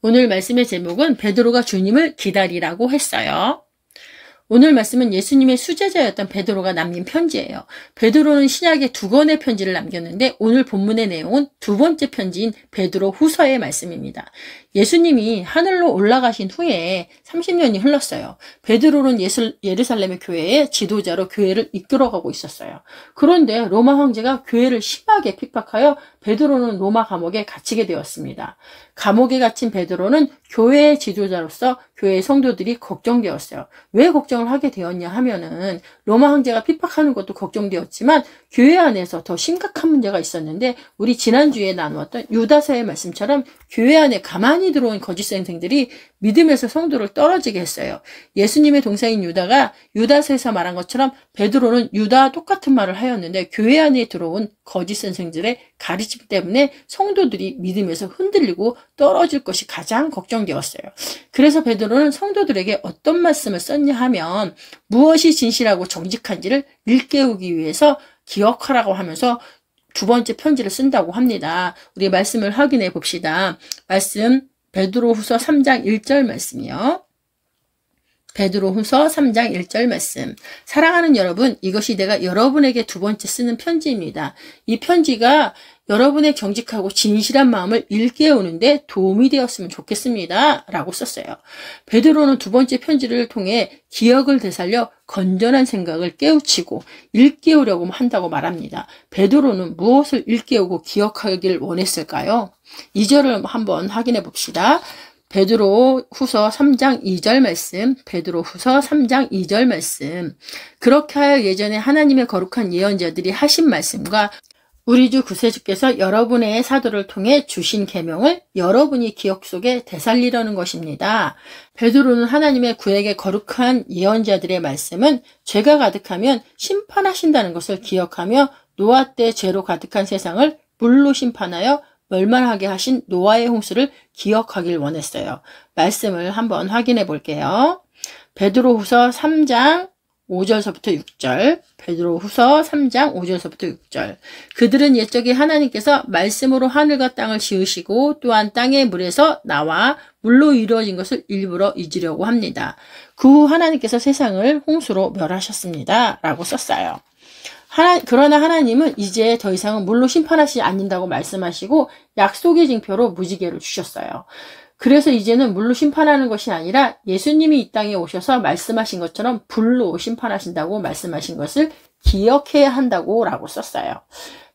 오늘 말씀의 제목은 베드로가 주님을 기다리라고 했어요. 오늘 말씀은 예수님의 수제자였던 베드로가 남긴 편지예요. 베드로는 신약에 2권의 편지를 남겼는데 오늘 본문의 내용은 2번째 편지인 베드로 후서의 말씀입니다. 예수님이 하늘로 올라가신 후에 30년이 흘렀어요. 베드로는 예루살렘의 교회의 지도자로 교회를 이끌어가고 있었어요. 그런데 로마 황제가 교회를 심하게 핍박하여 베드로는 로마 감옥에 갇히게 되었습니다. 감옥에 갇힌 베드로는 교회의 지도자로서 교회의 성도들이 걱정되었어요. 왜 걱정을 하게 되었냐 하면은 로마 황제가 핍박하는 것도 걱정되었지만 교회 안에서 더 심각한 문제가 있었는데 우리 지난주에 나누었던 유다서의 말씀처럼 교회 안에 가만히 들어온 거짓 선생들이 믿음에서 성도를 떨어지게 했어요. 예수님의 동생인 유다가 유다서에서 말한 것처럼 베드로는 유다와 똑같은 말을 하였는데 교회 안에 들어온 거짓 선생들의 가르침 때문에 성도들이 믿음에서 흔들리고 떨어질 것이 가장 걱정되었어요. 그래서 베드로는 성도들에게 어떤 말씀을 썼냐 하면 무엇이 진실하고 정직한지를 일깨우기 위해서 기억하라고 하면서 2번째 편지를 쓴다고 합니다. 우리 말씀을 확인해 봅시다. 말씀 베드로후서 3장 1절 말씀이요. 베드로후서 3장 1절 말씀. 사랑하는 여러분, 이것이 내가 여러분에게 2번째 쓰는 편지입니다. 이 편지가 여러분의 정직하고 진실한 마음을 일깨우는데 도움이 되었으면 좋겠습니다. 라고 썼어요. 베드로는 2번째 편지를 통해 기억을 되살려 건전한 생각을 깨우치고 일깨우려고 한다고 말합니다. 베드로는 무엇을 일깨우고 기억하길 원했을까요? 2절을 한번 확인해 봅시다. 베드로 후서 3장 2절 말씀, 베드로 후서 3장 2절 말씀. 그렇게 하여 예전에 하나님의 거룩한 예언자들이 하신 말씀과 우리 주 구세주께서 여러분의 사도를 통해 주신 계명을 여러분이 기억 속에 되살리려는 것입니다. 베드로는 하나님의 구약의 거룩한 예언자들의 말씀은 죄가 가득하면 심판하신다는 것을 기억하며 노아 때 죄로 가득한 세상을 물로 심판하여 멸망하게 하신 노아의 홍수를 기억하길 원했어요. 말씀을 한번 확인해 볼게요. 베드로후서 3장 5절서부터 6절, 베드로후서 3장 5절서부터 6절. 그들은 옛적에 하나님께서 말씀으로 하늘과 땅을 지으시고 또한 땅의 물에서 나와 물로 이루어진 것을 일부러 잊으려고 합니다. 그 후 하나님께서 세상을 홍수로 멸하셨습니다. 라고 썼어요. 그러나 하나님은 이제 더 이상은 물로 심판하시지 않는다고 말씀하시고 약속의 징표로 무지개를 주셨어요. 그래서 이제는 물로 심판하는 것이 아니라 예수님이 이 땅에 오셔서 말씀하신 것처럼 불로 심판하신다고 말씀하신 것을 기억해야 한다고 라고 썼어요.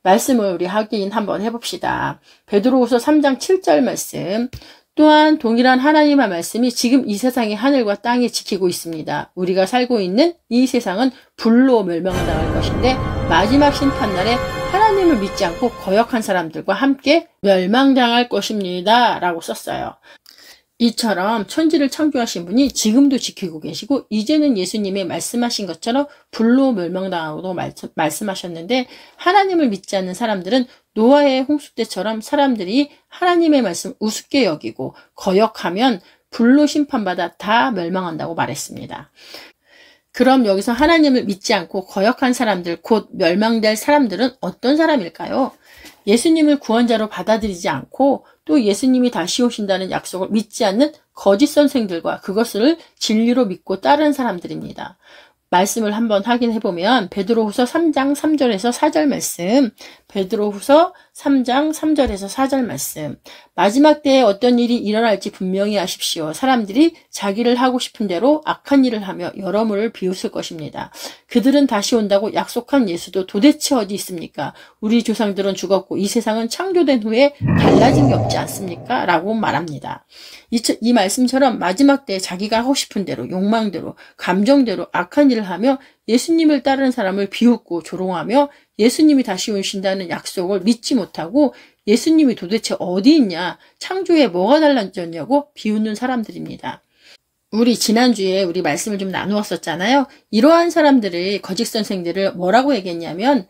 말씀을 우리 확인 한번 해봅시다. 베드로후서 3장 7절 말씀. 또한 동일한 하나님의 말씀이 지금 이 세상의 하늘과 땅에 지키고 있습니다. 우리가 살고 있는 이 세상은 불로 멸망당할 것인데 마지막 심판날에 하나님을 믿지 않고 거역한 사람들과 함께 멸망당할 것입니다. 라고 썼어요. 이처럼 천지를 창조하신 분이 지금도 지키고 계시고 이제는 예수님의 말씀하신 것처럼 불로 멸망당하고도 말씀하셨는데 하나님을 믿지 않는 사람들은 노아의 홍수 때처럼 사람들이 하나님의 말씀 우습게 여기고 거역하면 불로 심판받아 다 멸망한다고 말했습니다. 그럼 여기서 하나님을 믿지 않고 거역한 사람들, 곧 멸망될 사람들은 어떤 사람일까요? 예수님을 구원자로 받아들이지 않고 또 예수님이 다시 오신다는 약속을 믿지 않는 거짓 선생들과 그것을 진리로 믿고 따르는 사람들입니다. 말씀을 한번 확인해 보면 베드로후서 3장 3절에서 4절 말씀, 베드로후서 3장 3절에서 4절 말씀. 마지막 때에 어떤 일이 일어날지 분명히 아십시오. 사람들이 자기를 하고 싶은 대로 악한 일을 하며 여러모를 비웃을 것입니다. 그들은 다시 온다고 약속한 예수도 도대체 어디 있습니까? 우리 조상들은 죽었고 이 세상은 창조된 후에 달라진 게 없지 않습니까? 라고 말합니다. 이 말씀처럼 마지막 때에 자기가 하고 싶은 대로 욕망대로 감정대로 악한 일을 하며 예수님을 따르는 사람을 비웃고 조롱하며 예수님이 다시 오신다는 약속을 믿지 못하고 예수님이 도대체 어디 있냐, 창조에 뭐가 달라졌냐고 비웃는 사람들입니다. 우리 지난주에 우리 말씀을 좀 나누었었잖아요. 이러한 사람들의 거짓 선생들을 뭐라고 얘기했냐면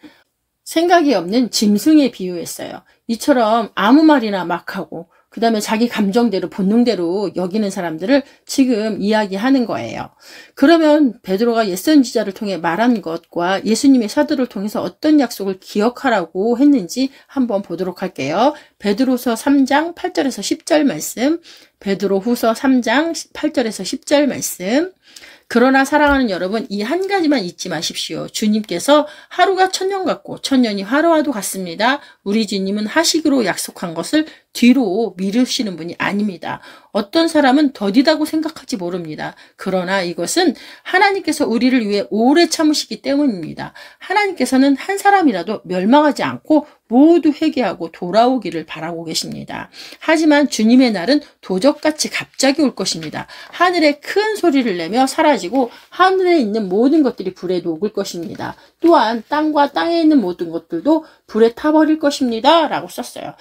생각이 없는 짐승에 비유했어요. 이처럼 아무 말이나 막 하고 그 다음에 자기 감정대로 본능대로 여기는 사람들을 지금 이야기하는 거예요. 그러면 베드로가 옛선지자를 통해 말한 것과 예수님의 사도를 통해서 어떤 약속을 기억하라고 했는지 한번 보도록 할게요. 베드로서 3장 8절에서 10절 말씀, 베드로 후서 3장 8절에서 10절 말씀. 그러나 사랑하는 여러분, 이 한 가지만 잊지 마십시오. 주님께서 하루가 천년 같고 천년이 하루와도 같습니다. 우리 주님은 하시기로 약속한 것을 뒤로 미루시는 분이 아닙니다. 어떤 사람은 더디다고 생각할지 모릅니다. 그러나 이것은 하나님께서 우리를 위해 오래 참으시기 때문입니다. 하나님께서는 한 사람이라도 멸망하지 않고 모두 회개하고 돌아오기를 바라고 계십니다. 하지만 주님의 날은 도적같이 갑자기 올 것입니다. 하늘에 큰 소리를 내며 사라지고 하늘에 있는 모든 것들이 불에 녹을 것입니다. 또한 땅과 땅에 있는 모든 것들도 불에 타버릴 것입니다. 라고 썼어요.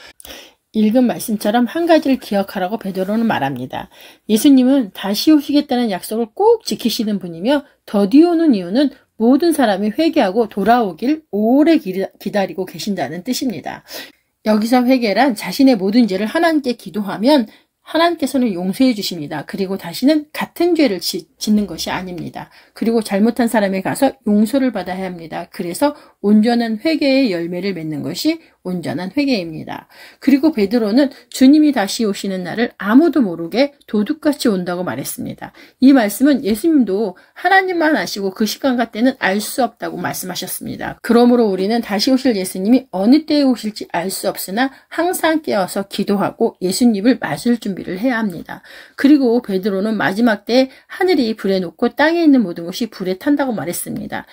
읽은 말씀처럼 한 가지를 기억하라고 베드로는 말합니다. 예수님은 다시 오시겠다는 약속을 꼭 지키시는 분이며 더디 오는 이유는 모든 사람이 회개하고 돌아오길 오래 기다리고 계신다는 뜻입니다. 여기서 회개란 자신의 모든 죄를 하나님께 기도하면 하나님께서는 용서해 주십니다. 그리고 다시는 같은 죄를 짓는 것이 아닙니다. 그리고 잘못한 사람에 가서 용서를 받아야 합니다. 그래서 온전한 회개의 열매를 맺는 것이 온전한 회개입니다. 그리고 베드로는 주님이 다시 오시는 날을 아무도 모르게 도둑같이 온다고 말했습니다. 이 말씀은 예수님도 하나님만 아시고 그 시간과 때는 알 수 없다고 말씀하셨습니다. 그러므로 우리는 다시 오실 예수님이 어느 때에 오실지 알 수 없으나 항상 깨어서 기도하고 예수님을 맞을 준비를 해야 합니다. 그리고 베드로는 마지막 때에 하늘이 불에 녹고 땅에 있는 모든 것이 불에 탄다고 말했습니다.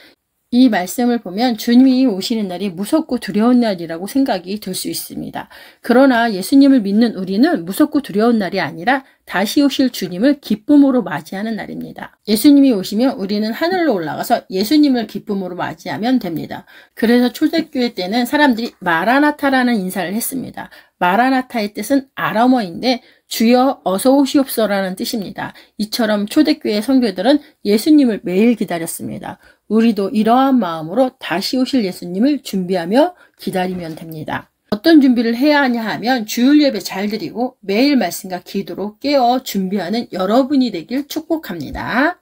이 말씀을 보면 주님이 오시는 날이 무섭고 두려운 날이라고 생각이 들 수 있습니다. 그러나 예수님을 믿는 우리는 무섭고 두려운 날이 아니라 다시 오실 주님을 기쁨으로 맞이하는 날입니다. 예수님이 오시면 우리는 하늘로 올라가서 예수님을 기쁨으로 맞이하면 됩니다. 그래서 초대교회 때는 사람들이 마라나타라는 인사를 했습니다. 마라나타의 뜻은 아람어인데 주여 어서 오시옵소서라는 뜻입니다. 이처럼 초대교회 성도들은 예수님을 매일 기다렸습니다. 우리도 이러한 마음으로 다시 오실 예수님을 준비하며 기다리면 됩니다. 어떤 준비를 해야 하냐 하면 주일 예배 잘 드리고 매일 말씀과 기도로 깨어 준비하는 여러분이 되길 축복합니다.